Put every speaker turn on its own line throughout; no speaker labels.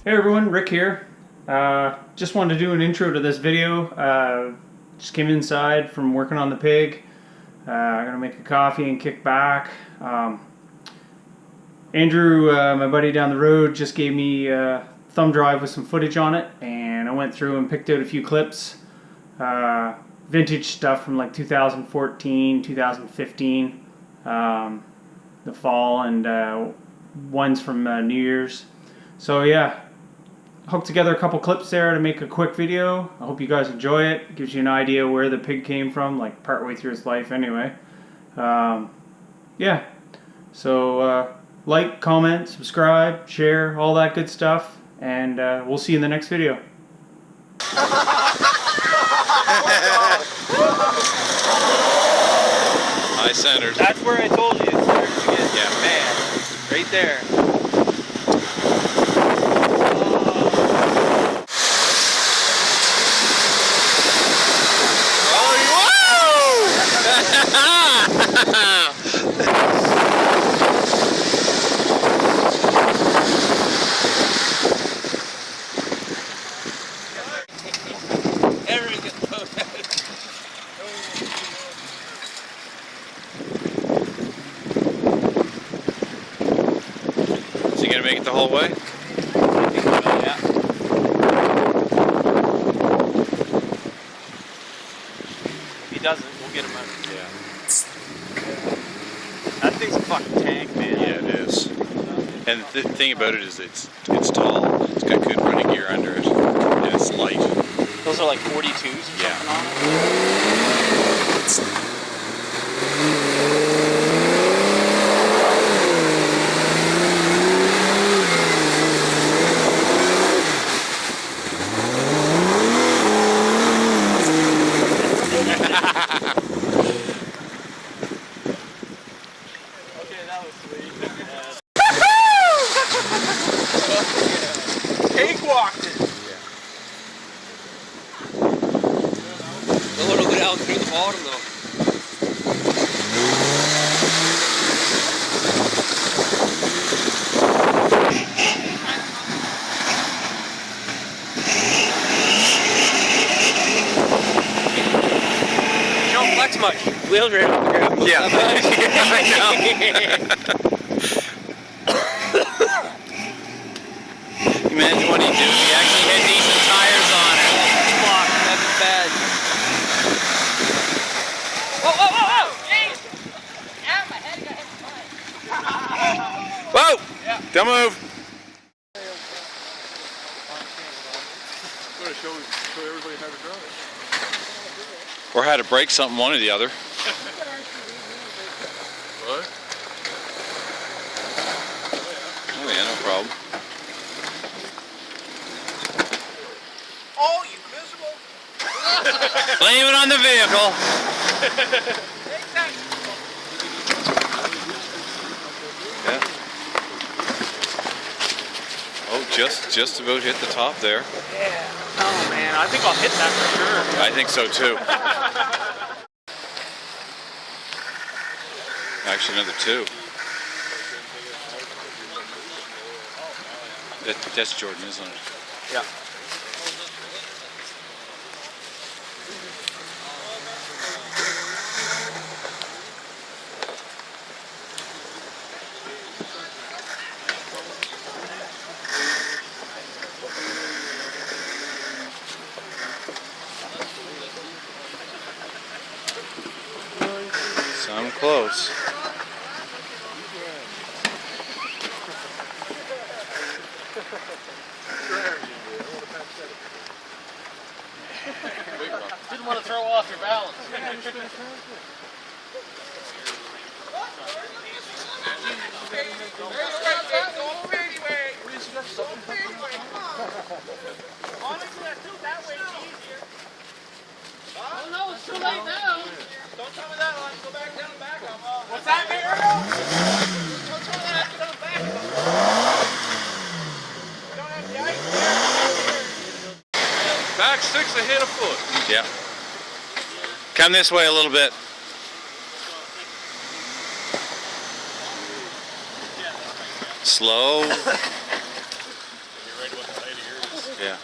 Hey everyone, Rick here. Just wanted to do an intro to this video. Just came inside from working on the pig. I'm gonna make a coffee and kick back. Andrew, my buddy down the road, just gave me a thumb drive with some footage on it, and I went through and picked out a few clips. Vintage stuff from like 2014, 2015, the fall, and ones from New Year's. So yeah, hooked together a couple clips there to make a quick video. I hope you guys enjoy it. It gives you an idea where the pig came from, like partway through its life anyway. Yeah, so like, comment, subscribe, share, all that good stuff, and we'll see you in the next video.
High centers.
That's where I told you it starts to get mad. Right there.
Is he gonna make it the whole way?
I think so, yeah. If he doesn't, we'll get him out.
Yeah.
That thing's a fucking tank, man.
Yeah, it is. And the thing about it is it's tall. It's got good running gear under it, and it's light.
Those are like 42s or something on it. Okay, that was sweet. Cakewalked it.
The little bit out through the bottom though. You don't flex much. Wheels right off the ground.
Yeah. I know. Imagine what he do. He actually had decent tires on it.
Fuck, that's bad. Whoa, whoa, whoa, whoa! Jeez! Ow, my head got hit in the
Whoa!
Yeah.
Don't move.
Gotta show everybody how to drive.
Or how to break something, one or the other.
What?
Oh yeah, no problem.
Oh, you miserable!
Blame it on the vehicle. Yeah. Oh, just about hit the top there.
Yeah. Oh man, I think I'll hit that for sure.
I think so too. Actually, another two. That's Jordan, isn't it?
Yeah.
So I'm close.
Didn't want to throw off your balance.
Oh no, it's too late now.
Don't tell me that, I'll have to go back down and back up.
What's that, Mario?
Don't tell me that, I have to go down and back up. You don't have the ice there.
Back six ahead of foot.
Yeah. Come this way a little bit. Slow.
You ready to
Yeah.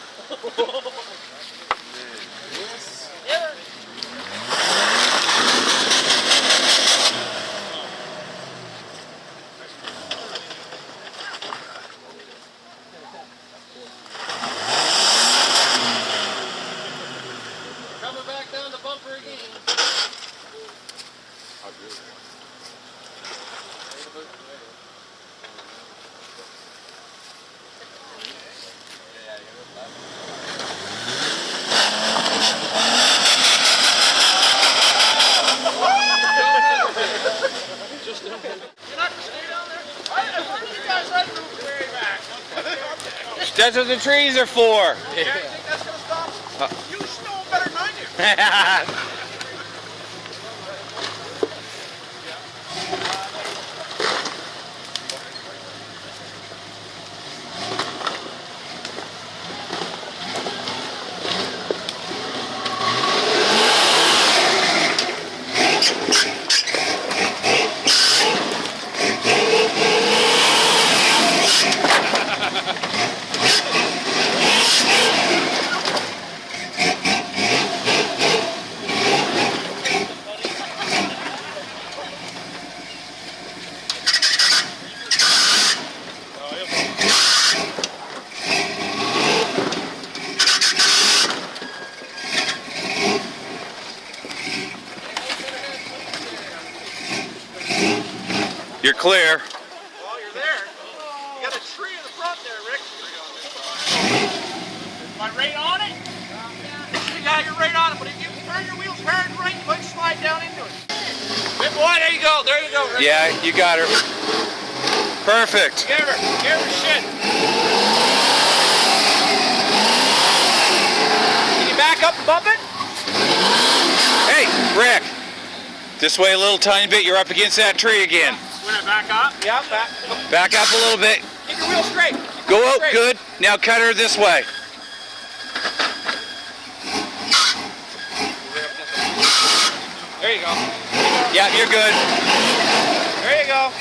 Coming back down the bumper again. That's what the trees are for.
You think that's gonna stop? You should know better than I do.
You're clear.
Well, you're there. You got a tree in the front there, Rick. Am I right on it? Yeah, you're right on it, but if you turn your wheels hard and right, you might slide down into it. Good boy, there you go, Rick.
Yeah, you got her. Perfect.
Give her shit. Can you back up and bump it?
Hey, Rick. This way a little tiny bit. You're up against that tree again.
When I back up? Yeah, back.
Back up a little bit.
Keep your wheels straight.
Go out. Good. Now cut her this way.
There you go.
Yeah, you're good.
There you go.